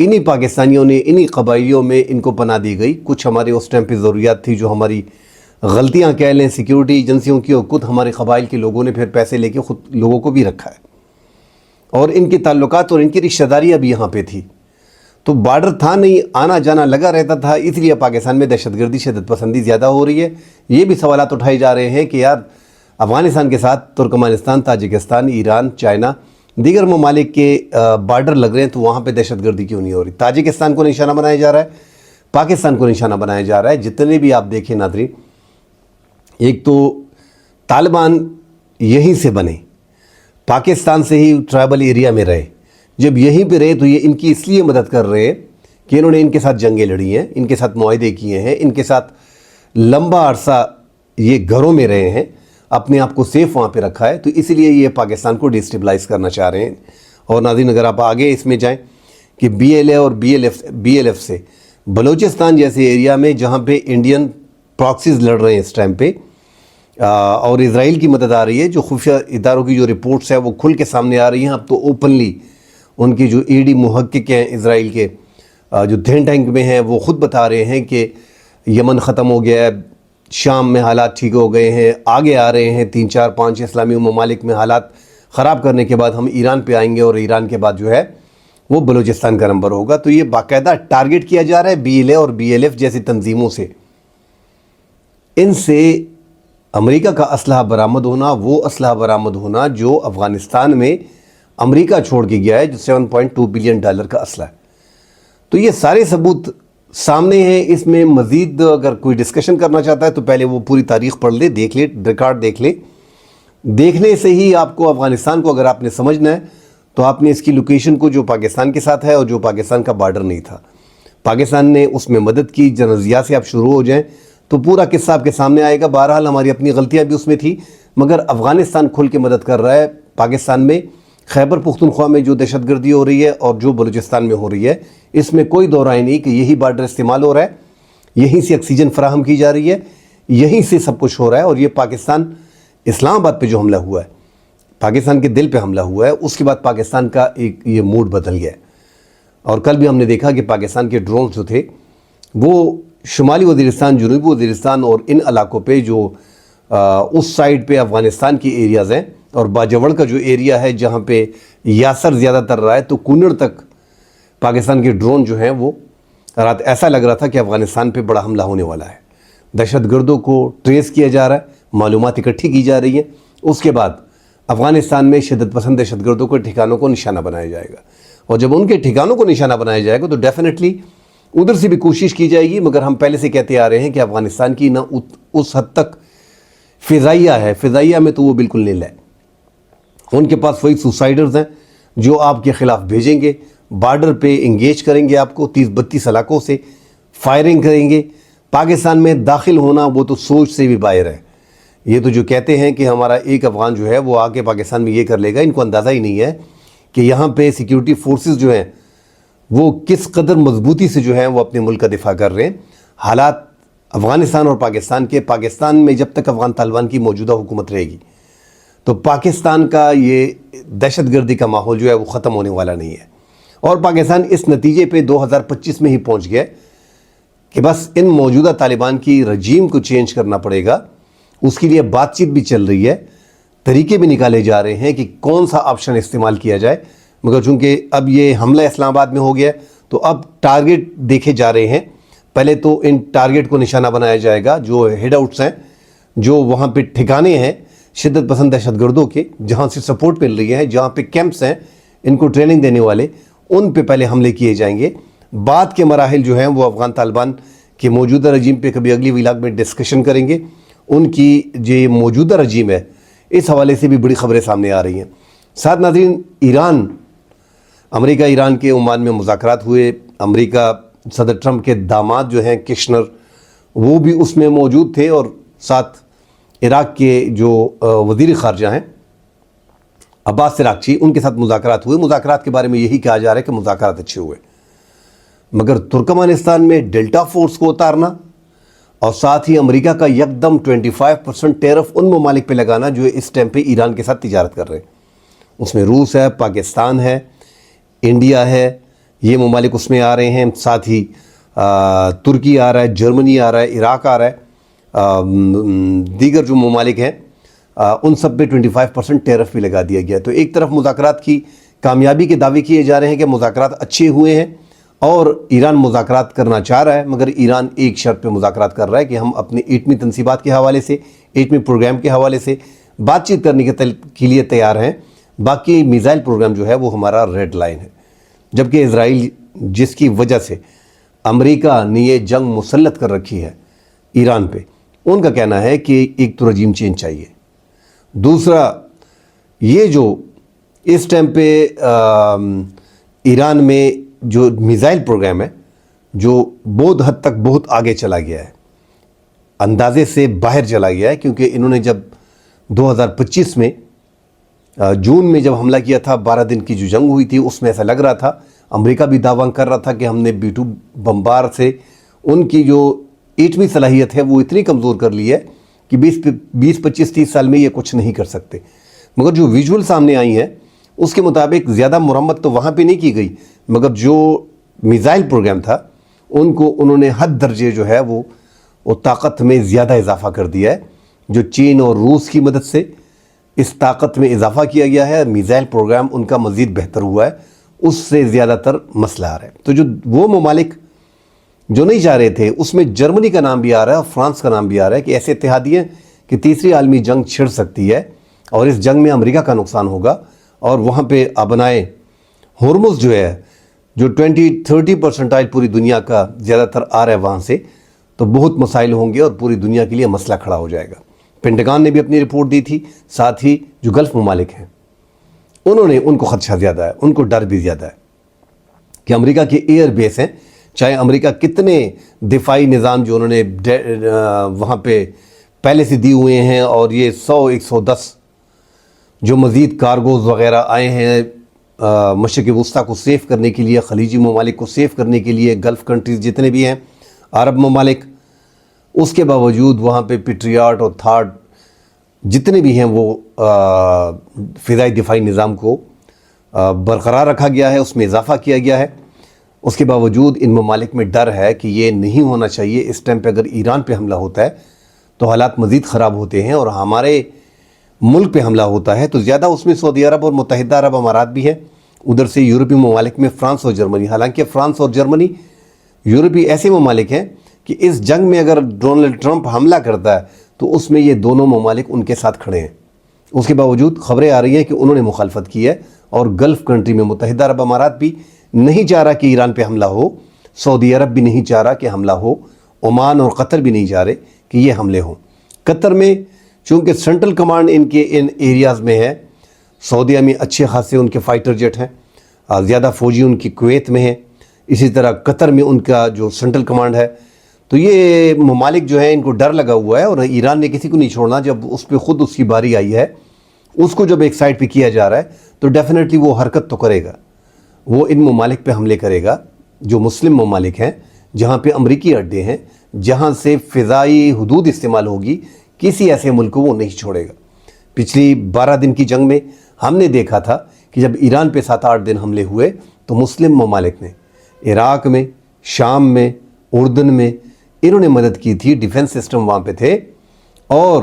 انہی پاکستانیوں نے انہی قبائلیوں میں ان کو پناہ دی گئی. کچھ ہمارے اس ٹائم پہ ضروریات تھی جو ہماری غلطیاں کہہ لیں سیکیورٹی ایجنسیوں کی, اور خود ہمارے قبائل کے لوگوں نے پھر پیسے لے کے خود لوگوں کو بھی رکھا ہے, اور ان کے تعلقات اور ان کی رشتہ داریاں بھی یہاں پہ تھی. تو بارڈر تھا نہیں, آنا جانا لگا رہتا تھا, اس لیے پاکستان میں دہشت گردی شدت پسندی زیادہ ہو رہی ہے. یہ بھی سوالات اٹھائے جا رہے ہیں کہ یار افغانستان کے ساتھ ترکمانستان, تاجکستان, ایران, چائنا, دیگر ممالک کے بارڈر لگ رہے ہیں, تو وہاں پہ دہشت گردی کیوں نہیں ہو رہی؟ تاجکستان کو نشانہ بنایا جا رہا ہے, پاکستان کو نشانہ بنایا جا رہا ہے. جتنے بھی آپ دیکھیں ناظرین, ایک تو طالبان یہیں سے بنے, پاکستان سے ہی ٹرائبل ایریا میں رہے. جب یہیں پہ رہے تو یہ ان کی اس لیے مدد کر رہے ہیں کہ انہوں نے ان کے ساتھ جنگیں لڑی ہیں, ان کے ساتھ معاہدے کیے ہیں, ان کے ساتھ لمبا عرصہ یہ گھروں میں رہے ہیں, اپنے آپ کو سیف وہاں پہ رکھا ہے. تو اسی لیے یہ پاکستان کو ڈیسٹیبلائز کرنا چاہ رہے ہیں. اور ناظرین اگر آپ آگے اس میں جائیں کہ بی ایل اے اور بی ایل ایف سے بلوچستان جیسے ایریا میں جہاں پہ انڈین پراکسیز لڑ رہے ہیں اس ٹائم پہ, اور اسرائیل کی مدد آ رہی ہے, جو خفیہ اداروں کی جو رپورٹس ہیں وہ کھل کے سامنے آ رہی ہیں. اب تو اوپنلی ان کی جو ای ڈی محقق ہیں اسرائیل کے, جو تھنک ٹینک میں ہیں, وہ خود بتا رہے ہیں کہ یمن ختم ہو گیا ہے, شام میں حالات ٹھیک ہو گئے ہیں, آگے آ رہے ہیں 3 4 5 اسلامی ممالک میں حالات خراب کرنے کے بعد ہم ایران پہ آئیں گے, اور ایران کے بعد جو ہے وہ بلوچستان کا نمبر ہوگا. تو یہ باقاعدہ ٹارگٹ کیا جا رہا ہے بی ایل اے اور بی ایل ایف جیسی تنظیموں سے. ان سے امریکہ کا اسلحہ برآمد ہونا, وہ اسلحہ برآمد ہونا جو افغانستان میں امریکہ چھوڑ کے گیا ہے, جو $7.2 بلین کا اسلحہ ہے. تو یہ سارے ثبوت سامنے ہیں. اس میں مزید اگر کوئی ڈسکشن کرنا چاہتا ہے تو پہلے وہ پوری تاریخ پڑھ لے, دیکھ لے, ریکارڈ دیکھ لے. دیکھنے سے ہی آپ کو افغانستان کو اگر آپ نے سمجھنا ہے تو آپ نے اس کی لوکیشن کو, جو پاکستان کے ساتھ ہے اور جو پاکستان کا بارڈر نہیں تھا, پاکستان نے اس میں مدد کی. جنرل ضیاء سے آپ شروع ہو جائیں تو پورا قصہ آپ کے سامنے آئے گا. بہرحال ہماری اپنی غلطیاں بھی اس میں تھی, مگر افغانستان کھل کے مدد کر رہا ہے. پاکستان میں خیبر پختونخوا میں جو دہشت گردی ہو رہی ہے اور جو بلوچستان میں ہو رہی ہے, اس میں کوئی دو رائے نہیں کہ یہی بارڈر استعمال ہو رہا ہے, یہیں سے آکسیجن فراہم کی جا رہی ہے, یہیں سے سب کچھ ہو رہا ہے. اور یہ پاکستان اسلام آباد پہ جو حملہ ہوا ہے, پاکستان کے دل پہ حملہ ہوا ہے, اس کے بعد پاکستان کا ایک یہ موڈ بدل گیا ہے. اور کل بھی ہم نے دیکھا کہ پاکستان کے ڈرونز جو تھے وہ شمالی وزیرستان, جنوبی وزیرستان اور ان علاقوں پہ جو اس سائڈ پہ افغانستان کی ایریاز ہیں, اور باجوڑ کا جو ایریا ہے جہاں پہ یاسر زیادہ تر رہا ہے, تو کنڑ تک پاکستان کے ڈرون جو ہیں وہ رات ایسا لگ رہا تھا کہ افغانستان پہ بڑا حملہ ہونے والا ہے. دہشت گردوں کو ٹریس کیا جا رہا ہے, معلومات اکٹھی کی جا رہی ہیں. اس کے بعد افغانستان میں شدت پسند دہشت گردوں کو ٹھکانوں کو نشانہ بنایا جائے گا, اور جب ان کے ٹھکانوں کو نشانہ بنایا جائے گا تو ڈیفینیٹلی ادھر سے بھی کوشش کی جائے گی. مگر ہم پہلے سے کہتے آ رہے ہیں کہ افغانستان کی نہ اس حد تک فضائیہ ہے, فضائیہ میں تو وہ بالکل نہیں لائے. ان کے پاس وہی سوسائڈرز ہیں جو آپ کے خلاف بھیجیں گے, بارڈر پہ انگیج کریں گے, آپ کو 30-32 علاقوں سے فائرنگ کریں گے. پاکستان میں داخل ہونا وہ تو سوچ سے بھی باہر ہے. یہ تو جو کہتے ہیں کہ ہمارا ایک افغان جو ہے وہ آ کے پاکستان میں یہ کر لے گا, ان کو اندازہ ہی نہیں ہے کہ یہاں پہ سیکیورٹی فورسز جو ہیں وہ کس قدر مضبوطی سے جو ہیں وہ اپنے ملک کا دفاع کر رہے ہیں. حالات افغانستان اور پاکستان کے, پاکستان میں جب تک افغان طالبان کی موجودہ حکومت رہے گی تو پاکستان کا یہ دہشت گردی کا ماحول جو ہے وہ ختم ہونے والا نہیں ہے. اور پاکستان اس نتیجے پہ 2025 میں ہی پہنچ گیا کہ بس ان موجودہ طالبان کی رجیم کو چینج کرنا پڑے گا. اس کے لیے بات چیت بھی چل رہی ہے, طریقے بھی نکالے جا رہے ہیں کہ کون سا آپشن استعمال کیا جائے. مگر چونکہ اب یہ حملہ اسلام آباد میں ہو گیا تو اب ٹارگٹ دیکھے جا رہے ہیں. پہلے تو ان ٹارگٹ کو نشانہ بنایا جائے گا جو ہیڈ آؤٹس ہیں, جو وہاں پہ ٹھکانے ہیں شدت پسند دہشت گردوں کے, جہاں سے سپورٹ مل رہی ہے, جہاں پہ کیمپس ہیں ان کو ٹریننگ دینے والے, ان پہ پہلے حملے کیے جائیں گے. بعد کے مراحل جو ہیں وہ افغان طالبان کے موجودہ رجیم پہ کبھی اگلی ولاگ میں ڈسکشن کریں گے. ان کی جو موجودہ رجیم ہے اس حوالے سے بھی بڑی خبریں سامنے آ رہی ہیں. ساتھ ناظرین, ایران, امریکہ ایران کے عمان میں مذاکرات ہوئے. امریکہ صدر ٹرمپ کے داماد جو ہیں کشنر, وہ بھی اس میں موجود تھے, اور ساتھ عراق کے جو وزیر خارجہ ہیں عباس عراقچی, ان کے ساتھ مذاکرات ہوئے. مذاکرات کے بارے میں یہی کہا جا رہا ہے کہ مذاکرات اچھے ہوئے, مگر ترکمانستان میں ڈیلٹا فورس کو اتارنا اور ساتھ ہی امریکہ کا یکدم 25% ٹیرف ان ممالک پہ لگانا جو اس ٹائم پہ ایران کے ساتھ تجارت کر رہے ہیں. اس میں روس ہے, پاکستان ہے, انڈیا ہے, یہ ممالک اس میں آ رہے ہیں، ساتھ ہی ترکی آ رہا ہے، جرمنی آ رہا ہے، عراق آ رہا ہے، دیگر جو ممالک ہیں ان سب پہ 25% ٹیرف بھی لگا دیا گیا. تو ایک طرف مذاکرات کی کامیابی کے دعوے کیے جا رہے ہیں کہ مذاکرات اچھے ہوئے ہیں اور ایران مذاکرات کرنا چاہ رہا ہے، مگر ایران ایک شرط پہ مذاکرات کر رہا ہے کہ ہم اپنے ایٹمی تنصیبات کے حوالے سے، ایٹمی پروگرام کے حوالے سے بات چیت کرنے کے لیے تیار ہیں، باقی میزائل پروگرام جو ہے وہ ہمارا ریڈ لائن ہے. جبکہ اسرائیل جس کی وجہ سے امریکہ نے یہ جنگ مسلط کر رکھی ہے ایران پہ، ان کا کہنا ہے کہ ایک تو رجیم چینج چاہیے، دوسرا یہ جو اس ٹائم پہ ایران میں جو میزائل پروگرام ہے جو بہت حد تک بہت آگے چلا گیا ہے، اندازے سے باہر چلا گیا ہے، کیونکہ انہوں نے جب 2025 میں جون میں جب حملہ کیا تھا، 12 دن کی جو جنگ ہوئی تھی، اس میں ایسا لگ رہا تھا، امریکہ بھی دعویٰ کر رہا تھا کہ ہم نے B-2 بمبار سے ان کی جو ایٹمی صلاحیت ہے وہ اتنی کمزور کر لی ہے کہ 20-25-30 سال میں یہ کچھ نہیں کر سکتے. مگر جو ویژول سامنے آئی ہیں اس کے مطابق زیادہ مرمت تو وہاں پہ نہیں کی گئی، مگر جو میزائل پروگرام تھا ان کو انہوں نے حد درجے جو ہے وہ طاقت میں زیادہ اضافہ کر دیا ہے. جو چین اور روس کی مدد سے اس طاقت میں اضافہ کیا گیا ہے، میزائل پروگرام ان کا مزید بہتر ہوا ہے، اس سے زیادہ تر مسئلہ آ رہا ہے. تو جو وہ ممالک جو نہیں چاہ رہے تھے، اس میں جرمنی کا نام بھی آ رہا ہے اور فرانس کا نام بھی آ رہا ہے کہ ایسے اتحادی ہیں کہ تیسری عالمی جنگ چھڑ سکتی ہے اور اس جنگ میں امریکہ کا نقصان ہوگا، اور وہاں پہ ابنائے ہرمز جو ہے جو 20-30% پوری دنیا کا زیادہ تر آ رہا ہے وہاں سے، تو بہت مسائل ہوں گے اور پوری دنیا کے لیے مسئلہ کھڑا ہو جائے گا. پینٹاگن نے بھی اپنی رپورٹ دی تھی، ساتھ ہی جو گلف ممالک ہیں ان کو خدشہ زیادہ ہے، ان کو ڈر بھی زیادہ ہے کہ امریکہ کے ایئر بیس ہیں، چاہے امریکہ کتنے دفاعی نظام جو انہوں نے وہاں پہ پہلے سے دی ہوئے ہیں، اور یہ 110 جو مزید کارگوز وغیرہ آئے ہیں مشرق وسطیٰ کو سیف کرنے کے لیے، خلیجی ممالک کو سیف کرنے کے لیے، گلف کنٹریز جتنے بھی ہیں، عرب ممالک، اس کے باوجود وہاں پہ پیٹریاٹ اور تھارڈ جتنے بھی ہیں وہ فضائی دفاعی نظام کو برقرار رکھا گیا ہے، اس میں اضافہ کیا گیا ہے. اس کے باوجود ان ممالک میں ڈر ہے کہ یہ نہیں ہونا چاہیے. اس ٹائم پہ اگر ایران پہ حملہ ہوتا ہے تو حالات مزید خراب ہوتے ہیں، اور ہمارے ملک پہ حملہ ہوتا ہے تو زیادہ اس میں سعودی عرب اور متحدہ عرب امارات بھی ہیں، ادھر سے یورپی ممالک میں فرانس اور جرمنی. حالانکہ فرانس اور جرمنی یورپی ایسے ممالک ہیں کہ اس جنگ میں اگر ڈونلڈ ٹرمپ حملہ کرتا ہے تو اس میں یہ دونوں ممالک ان کے ساتھ کھڑے ہیں. اس کے باوجود خبریں آ رہی ہیں کہ انہوں نے مخالفت کی ہے، اور گلف کنٹری میں متحدہ عرب امارات بھی نہیں چاہ رہا کہ ایران پہ حملہ ہو، سعودی عرب بھی نہیں چاہ رہا کہ حملہ ہو، عمان اور قطر بھی نہیں چاہ رہے کہ یہ حملے ہوں. قطر میں چونکہ سینٹرل کمانڈ ان ایریاز میں ہے، سعودیہ میں اچھے خاصے ان کے فائٹر جیٹ ہیں، زیادہ فوجی ان کی کویت میں ہیں، اسی طرح قطر میں ان کا جو سینٹرل کمانڈ ہے. تو یہ ممالک جو ہیں ان کو ڈر لگا ہوا ہے، اور ایران نے کسی کو نہیں چھوڑنا. جب اس پہ خود اس کی باری آئی ہے، اس کو جب ایک سائڈ پہ کیا جا رہا ہے تو ڈیفینیٹلی وہ حرکت تو کرے گا، وہ ان ممالک پہ حملے کرے گا جو مسلم ممالک ہیں، جہاں پہ امریکی اڈے ہیں، جہاں سے فضائی حدود استعمال ہوگی. کسی ایسے ملک کو وہ نہیں چھوڑے گا. پچھلی 12 دن کی جنگ میں ہم نے دیکھا تھا کہ جب ایران پہ 7-8 دن حملے ہوئے تو مسلم ممالک نے عراق میں، شام میں، اردن میں انہوں نے مدد کی تھی، ڈیفنس سسٹم وہاں پہ تھے، اور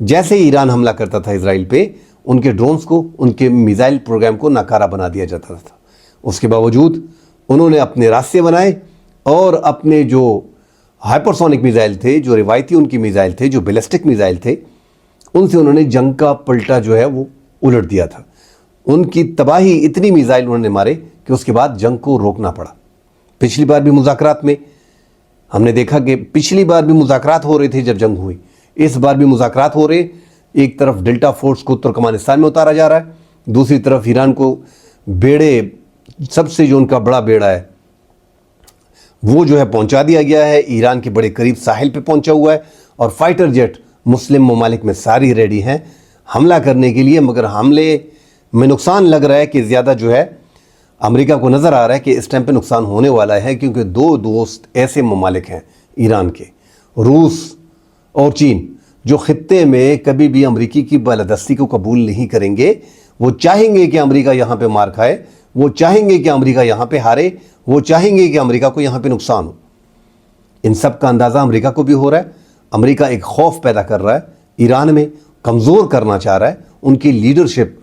جیسے ایران حملہ کرتا تھا اسرائیل پہ، ان کے ڈرونز کو، ان کے میزائل پروگرام کو ناکارہ بنا دیا جاتا تھا. اس کے باوجود انہوں نے اپنے راستے بنائے اور اپنے جو ہائپرسونک میزائل تھے، جو روایتی ان کی میزائل تھے، جو بیلسٹک میزائل تھے، ان سے انہوں نے جنگ کا پلٹا جو ہے وہ الٹ دیا تھا. ان کی تباہی اتنی میزائل انہوں نے مارے کہ اس کے بعد جنگ کو روکنا پڑا. پچھلی بار بھی مذاکرات میں ہم نے دیکھا کہ پچھلی بار بھی مذاکرات ہو رہے تھے جب جنگ ہوئی، اس بار بھی مذاکرات ہو رہے. ایک طرف ڈیلٹا فورس کو ترکمانستان میں اتارا جا رہا ہے، دوسری طرف ایران کو بیڑے، سب سے جو ان کا بڑا بیڑا ہے وہ جو ہے پہنچا دیا گیا ہے، ایران کے بڑے قریب ساحل پہ پہنچا ہوا ہے، اور فائٹر جیٹ مسلم ممالک میں ساری ریڈی ہیں حملہ کرنے کے لیے. مگر حملے میں نقصان لگ رہا ہے کہ زیادہ جو ہے امریکہ کو نظر آ رہا ہے کہ اس ٹائم پہ نقصان ہونے والا ہے، کیونکہ دو دوست ایسے ممالک ہیں ایران کے، روس اور چین، جو خطے میں کبھی بھی امریکی کی بالادستی کو قبول نہیں کریں گے. وہ چاہیں گے کہ امریکہ یہاں پہ مار کھائے، وہ چاہیں گے کہ امریکہ یہاں پہ ہارے، وہ چاہیں گے کہ امریکہ کو یہاں پہ نقصان ہو۔ ان سب کا اندازہ امریکہ کو بھی ہو رہا ہے۔ امریکہ ایک خوف پیدا کر رہا ہے ایران میں، کمزور کرنا چاہ رہا ہے۔ ان کی لیڈرشپ،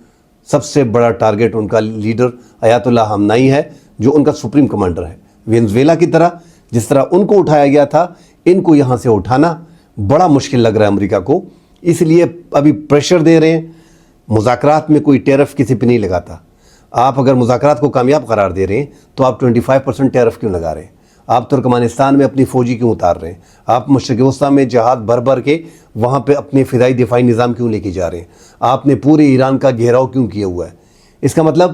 سب سے بڑا ٹارگٹ ان کا لیڈر آیت اللہ خامنائی ہے، جو ان کا سپریم کمانڈر ہے۔ وینزویلا کی طرح جس طرح ان کو اٹھایا گیا تھا، ان کو یہاں سے اٹھانا بڑا مشکل لگ رہا ہے امریکہ کو، اس لیے ابھی پریشر دے رہے ہیں۔ مذاکرات میں کوئی ٹیرف کسی پہ نہیں لگاتا۔ آپ اگر مذاکرات کو کامیاب قرار دے رہے ہیں تو آپ 25% ٹیرف کیوں لگا رہے ہیں؟ آپ ترکمانستان میں اپنی فوجی کیوں اتار رہے ہیں؟ آپ مشرق وسطیٰ میں جہاد بھر کے وہاں پہ اپنے فضائی دفاعی نظام کیوں لے کے جا رہے ہیں؟ آپ نے پورے ایران کا گھیراؤ کیوں کیا ہوا ہے؟ اس کا مطلب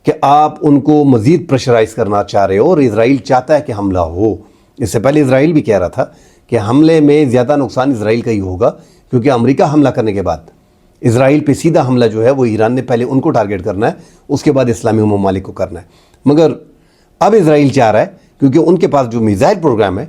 کہ آپ ان کو مزید پریشرائز کرنا چاہ رہے ہو، اور اسرائیل چاہتا ہے کہ حملہ ہو۔ اس سے پہلے اسرائیل بھی کہہ رہا تھا کہ حملے میں زیادہ نقصان اسرائیل کا ہی ہوگا، کیونکہ امریکہ حملہ کرنے کے بعد اسرائیل پہ سیدھا حملہ جو ہے وہ ایران نے پہلے ان کو ٹارگٹ کرنا ہے، اس کے بعد اسلامی ممالک کو کرنا ہے۔ مگر اب اسرائیل چاہ رہا ہے، کیونکہ ان کے پاس جو میزائل پروگرام ہے،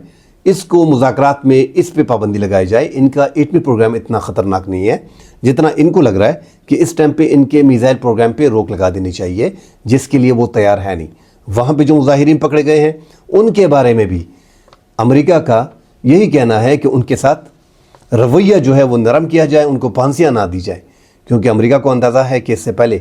اس کو مذاکرات میں اس پہ پابندی لگائی جائے۔ ان کا ایٹمی پروگرام اتنا خطرناک نہیں ہے جتنا ان کو لگ رہا ہے کہ اس ٹائم پہ ان کے میزائل پروگرام پہ روک لگا دینی چاہیے، جس کے لیے وہ تیار ہے نہیں۔ وہاں پہ جو مظاہرین پکڑے گئے ہیں ان کے بارے میں بھی امریکہ کا یہی کہنا ہے کہ ان کے ساتھ رویہ جو ہے وہ نرم کیا جائے، ان کو پھانسیاں نہ دی جائیں، کیونکہ امریکہ کو اندازہ ہے کہ اس سے پہلے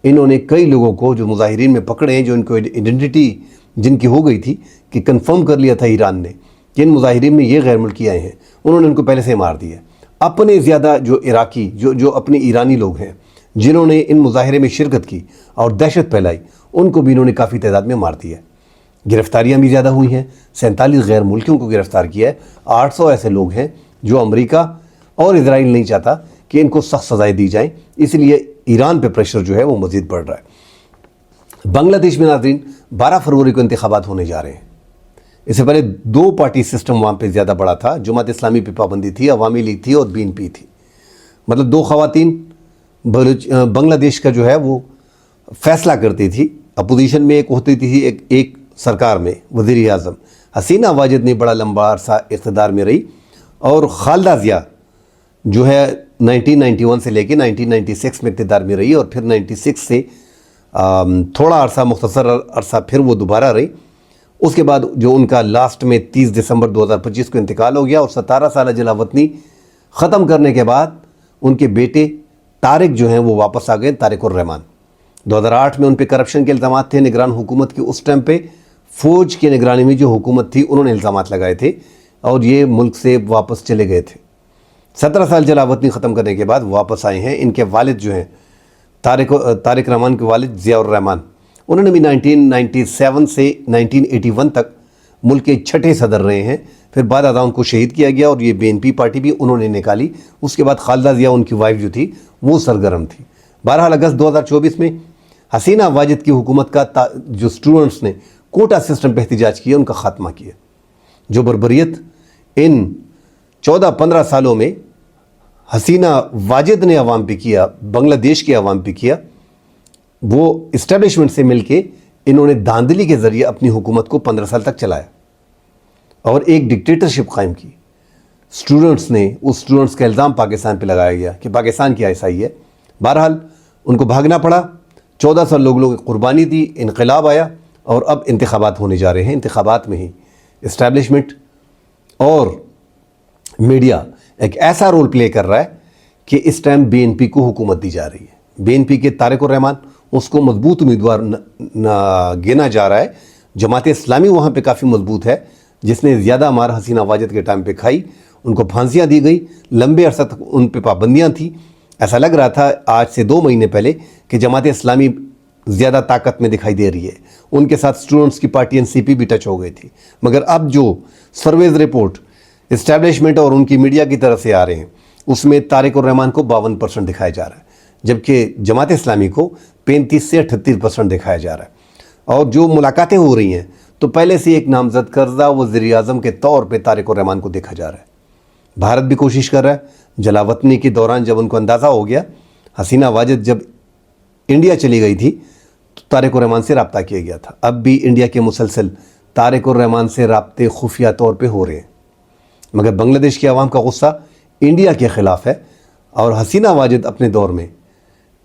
انہوں نے کئی لوگوں کو جو مظاہرین میں پکڑے ہیں، جو ان کو آئیڈینٹی جن کی ہو گئی تھی کہ کنفرم کر لیا تھا ایران نے کہ ان مظاہرین میں یہ غیر ملکی آئے ہیں، انہوں نے ان کو پہلے سے مار دیا۔ اپنے زیادہ جو عراقی جو اپنے ایرانی لوگ ہیں جنہوں نے ان مظاہرے میں شرکت کی اور دہشت پھیلائی، ان کو بھی انہوں نے کافی تعداد میں مار دیا۔ گرفتاریاں بھی زیادہ ہوئی ہیں، 47 غیر ملکیوں کو گرفتار کیا ہے۔ 800 ایسے لوگ ہیں جو امریکہ اور اسرائیل نہیں چاہتا کہ ان کو سخت سزائیں دی جائیں، اس لیے ایران پہ پریشر جو ہے وہ مزید بڑھ رہا ہے۔ بنگلہ دیش میں ناظرین 12 فروری کو انتخابات ہونے جا رہے ہیں۔ اس سے پہلے 2 پارٹی سسٹم وہاں پہ زیادہ بڑا تھا، جماعت اسلامی پہ پابندی تھی، عوامی لیگ تھی اور BNP تھی۔ مطلب 2 خواتین بنگلہ دیش کا جو ہے وہ فیصلہ کرتی تھی۔ اپوزیشن میں ایک ہوتی تھی، ایک سرکار میں وزیر اعظم۔ حسینہ واجد نے بڑا لمبا عرصہ اقتدار میں رہی، اور خالدہ ضیاء جو ہے 1991 سے لے کے 1996 میں اقتدار میں رہی، اور پھر 96 سے تھوڑا عرصہ، مختصر عرصہ پھر وہ دوبارہ رہی۔ اس کے بعد جو ان کا لاسٹ میں 30 دسمبر 2025 کو انتقال ہو گیا، اور 17 سالہ جلاوطنی ختم کرنے کے بعد ان کے بیٹے طارق جو ہیں وہ واپس آ گئے، طارق الرحمان۔ 2008 میں ان پہ کرپشن کے الزامات تھے نگران حکومت کی۔ اس ٹائم پہ فوج کی نگرانی میں جو حکومت تھی انہوں نے الزامات لگائے تھے، اور یہ ملک سے واپس چلے گئے تھے۔ 17 سال جلاوطنی ختم کرنے کے بعد واپس آئے ہیں۔ ان کے والد جو ہیں طارق رحمان کے والد ضیاء الرحمان، انہوں نے بھی 1997 سے 1981 تک ملک کے 6ٹھے صدر رہے ہیں۔ پھر بعد ازاں ان کو شہید کیا گیا، اور یہ BNP پارٹی بھی انہوں نے نکالی۔ اس کے بعد خالدہ ضیاء ان کی وائف جو تھی وہ سرگرم تھی۔ بہرحال اگست 2024 میں حسینہ واجد کی حکومت کا جو اسٹوڈنٹس نے کوٹا سسٹم پہ احتجاج کیا، ان کا خاتمہ کیا۔ جو بربریت ان 14-15 سالوں میں حسینہ واجد نے عوام پہ کیا، بنگلہ دیش کے عوام پہ کیا، وہ اسٹیبلشمنٹ سے مل کے انہوں نے دھاندلی کے ذریعے اپنی حکومت کو 15 سال تک چلایا اور ایک ڈکٹیٹرشپ قائم کی۔ اسٹوڈنٹس نے، اس اسٹوڈنٹس کا الزام پاکستان پہ لگایا گیا کہ پاکستان کی ایسائی ہے۔ بہرحال ان کو بھاگنا پڑا، 1400 لوگوں کی قربانی دی، انقلاب آیا، اور اب انتخابات ہونے جا رہے ہیں۔ انتخابات میں ہی اسٹیبلشمنٹ اور میڈیا ایک ایسا رول پلے کر رہا ہے کہ اس ٹائم BNP کو حکومت دی جا رہی ہے۔ BNP کے طارق الرحمان، اس کو مضبوط امیدوار گنا جا رہا ہے۔ جماعت اسلامی وہاں پہ کافی مضبوط ہے، جس نے زیادہ مار حسینہ واجد کے ٹائم پہ کھائی۔ ان کو پھانسیاں دی گئی، لمبے عرصہ تک ان پہ پابندیاں تھیں۔ ایسا لگ رہا تھا آج سے 2 مہینے پہلے کہ جماعت اسلامی زیادہ طاقت میں دکھائی دے رہی ہے۔ ان کے ساتھ اسٹوڈنٹس کی پارٹی NCP بھی ٹچ ہو گئی تھی، مگر اب جو سرویز رپورٹ اسٹیبلشمنٹ اور ان کی میڈیا کی طرف سے آ رہے ہیں، اس میں طارق الرحمان کو 52% دکھایا جا رہا ہے، جبکہ جماعت اسلامی کو 35 سے 38% دکھایا جا رہا ہے۔ اور جو ملاقاتیں ہو رہی ہیں تو پہلے سے ایک نامزد کردہ وزیر اعظم کے طور پہ طارق الرحمان کو دیکھا جا رہا ہے۔ بھارت بھی کوشش کر رہا ہے۔ جلاوطنی کے دوران جب ان کو اندازہ ہو گیا، حسینہ واجد جب انڈیا چلی گئی تھی تو طارق الرحمان سے رابطہ کیا گیا تھا۔ اب بھی انڈیا کے مسلسل طارق الرحمان سے رابطے خفیہ طور پہ ہو رہے ہیں، مگر بنگلہ دیش کے عوام کا غصہ انڈیا کے خلاف ہے، اور حسینہ واجد اپنے دور میں